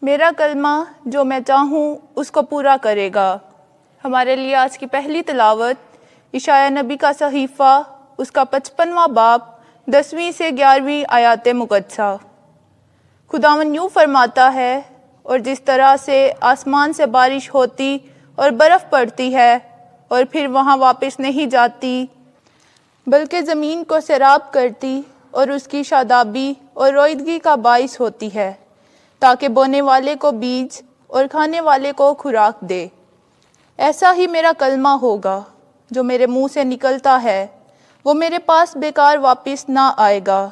میرا کلمہ جو میں چاہوں اس کو پورا کرے گا۔ ہمارے لیے آج کی پہلی تلاوت اشعیاء نبی کا صحیفہ، اس کا 55واں باب 10ویں سے 11ویں آیات مقدسہ۔ خداوند یوں فرماتا ہے، اور جس طرح سے آسمان سے بارش ہوتی اور برف پڑتی ہے اور پھر وہاں واپس نہیں جاتی، بلکہ زمین کو سیراب کرتی اور اس کی شادابی اور روئیدگی کا باعث ہوتی ہے، تاکہ بونے والے کو بیج اور کھانے والے کو خوراک دے، ایسا ہی میرا کلمہ ہوگا جو میرے منہ سے نکلتا ہے، وہ میرے پاس بیکار واپس نہ آئے گا،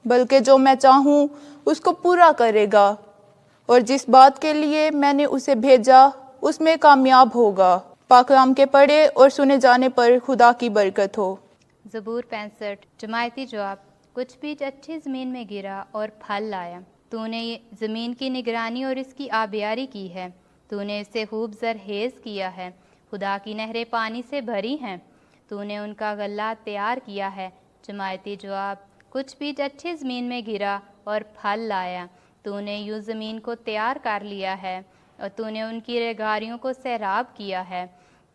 بلکہ جو میں چاہوں اس کو پورا کرے گا، اور جس بات کے لیے میں نے اسے بھیجا اس میں کامیاب ہوگا۔ پاک کلام کے پڑھے اور سنے جانے پر خدا کی برکت ہو۔ زبور 65۔ جماعتی جواب: کچھ بیج اچھی زمین میں گرا اور پھل لایا۔ تو نے زمین کی نگرانی اور اس کی آبیاری کی ہے، تو نے اسے خوب زرخیز کیا ہے، خدا کی نہریں پانی سے بھری ہیں، تو نے ان کا غلہ تیار کیا ہے۔ جماعتی جواب: کچھ بیج اچھی زمین میں گرا اور پھل لایا۔ تو نے یوں زمین کو تیار کر لیا ہے، اور تو نے ان کی ریگاریوں کو سیراب کیا ہے،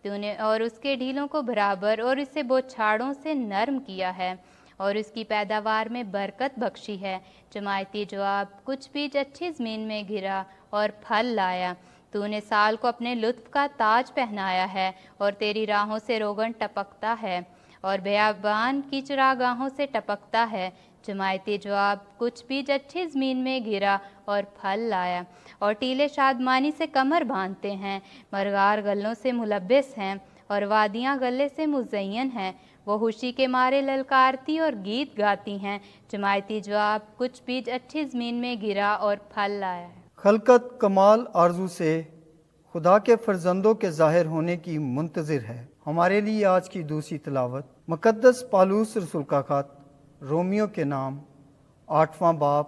تو نے اور اس کے ڈھیلوں کو برابر اور اسے بوچھاڑوں سے نرم کیا ہے، اور اس کی پیداوار میں برکت بخشی ہے۔ جماعتی جواب: کچھ بیج اچھی زمین میں گرا اور پھل لایا۔ تو نے سال کو اپنے لطف کا تاج پہنایا ہے، اور تیری راہوں سے روغن ٹپکتا ہے، اور بیابان کی چراگاہوں سے ٹپکتا ہے۔ جماعتی جواب: کچھ بیج اچھی زمین میں گرا اور پھل لایا، اور ٹیلے شادمانی سے کمر باندھتے ہیں، مرغار گلوں سے ملبس ہیں، اور وادیاں گلے سے مزین ہیں، وہ خوشی کے مارے للکارتی اور گیت گاتی ہیں۔ جماعتی جواب: کچھ بیج اچھی زمین میں گرا اور پھل لایا ہے۔ خلقت کمال آرزو سے خدا کے فرزندوں کے ظاہر ہونے کی منتظر ہے۔ ہمارے لیے آج کی دوسری تلاوت مقدس پالوس رسول کا خط رومیو کے نام 8واں باب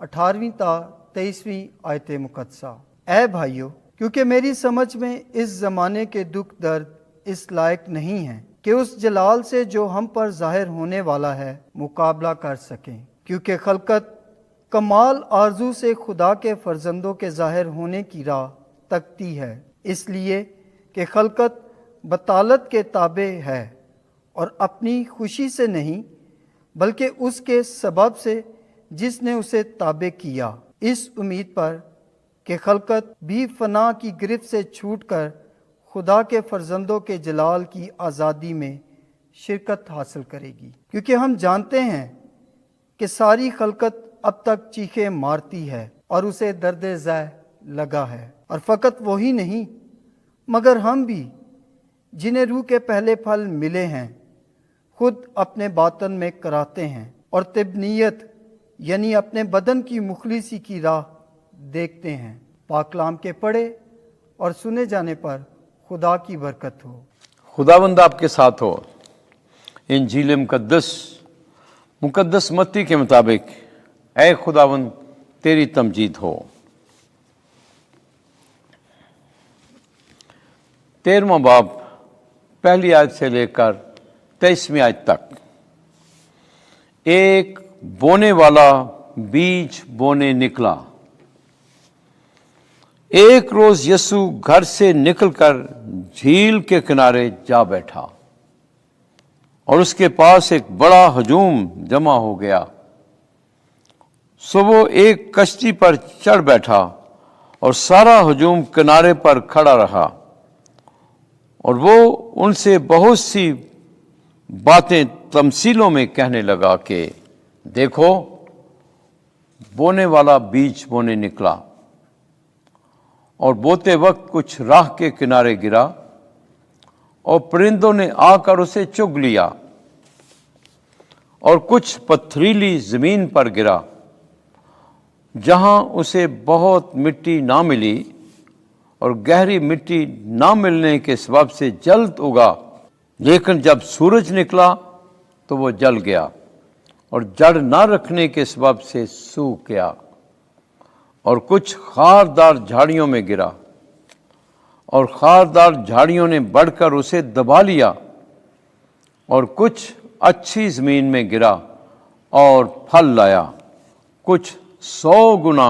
18ویں تا 23ویں آیت مقدسہ۔ اے بھائیو، کیونکہ میری سمجھ میں اس زمانے کے دکھ درد اس لائق نہیں ہیں کہ اس جلال سے جو ہم پر ظاہر ہونے والا ہے مقابلہ کر سکیں، کیونکہ خلقت کمال آرزو سے خدا کے فرزندوں کے ظاہر ہونے کی راہ تکتی ہے، اس لیے کہ خلقت بطالت کے تابع ہے، اور اپنی خوشی سے نہیں بلکہ اس کے سبب سے جس نے اسے تابع کیا، اس امید پر کہ خلقت بھی فنا کی گرفت سے چھوٹ کر خدا کے فرزندوں کے جلال کی آزادی میں شرکت حاصل کرے گی۔ کیونکہ ہم جانتے ہیں کہ ساری خلقت اب تک چیخیں مارتی ہے اور اسے درد ذہ لگا ہے، اور فقط وہی نہیں مگر ہم بھی جنہیں روح کے پہلے پھل ملے ہیں خود اپنے باطن میں کراتے ہیں اور طبنیت یعنی اپنے بدن کی مخلصی کی راہ دیکھتے ہیں۔ پاک کلام کے پڑھے اور سنے جانے پر خدا کی برکت ہو۔ خداوند آپ کے ساتھ ہو۔ انجیل مقدس متی کے مطابق اے خداوند تیری تمجید ہو۔ 13واں باب پہلی آیت سے لے کر 23ویں آیت تک۔ ایک بونے والا بیج بونے نکلا۔ ایک روز یسوع گھر سے نکل کر جھیل کے کنارے جا بیٹھا، اور اس کے پاس ایک بڑا ہجوم جمع ہو گیا، سو وہ ایک کشتی پر چڑھ بیٹھا، اور سارا ہجوم کنارے پر کھڑا رہا، اور وہ ان سے بہت سی باتیں تمثیلوں میں کہنے لگا کہ دیکھو، بونے والا بیج بونے نکلا، اور بوتے وقت کچھ راہ کے کنارے گرا، اور پرندوں نے آ کر اسے چگ لیا، اور کچھ پتھریلی زمین پر گرا، جہاں اسے بہت مٹی نہ ملی، اور گہری مٹی نہ ملنے کے سبب سے جلد اگا، لیکن جب سورج نکلا تو وہ جل گیا، اور جڑ نہ رکھنے کے سبب سے سوکھ گیا۔ اور کچھ خاردار جھاڑیوں میں گرا، اور خاردار جھاڑیوں نے بڑھ کر اسے دبا لیا، اور کچھ اچھی زمین میں گرا اور پھل لایا، کچھ 100 گنا،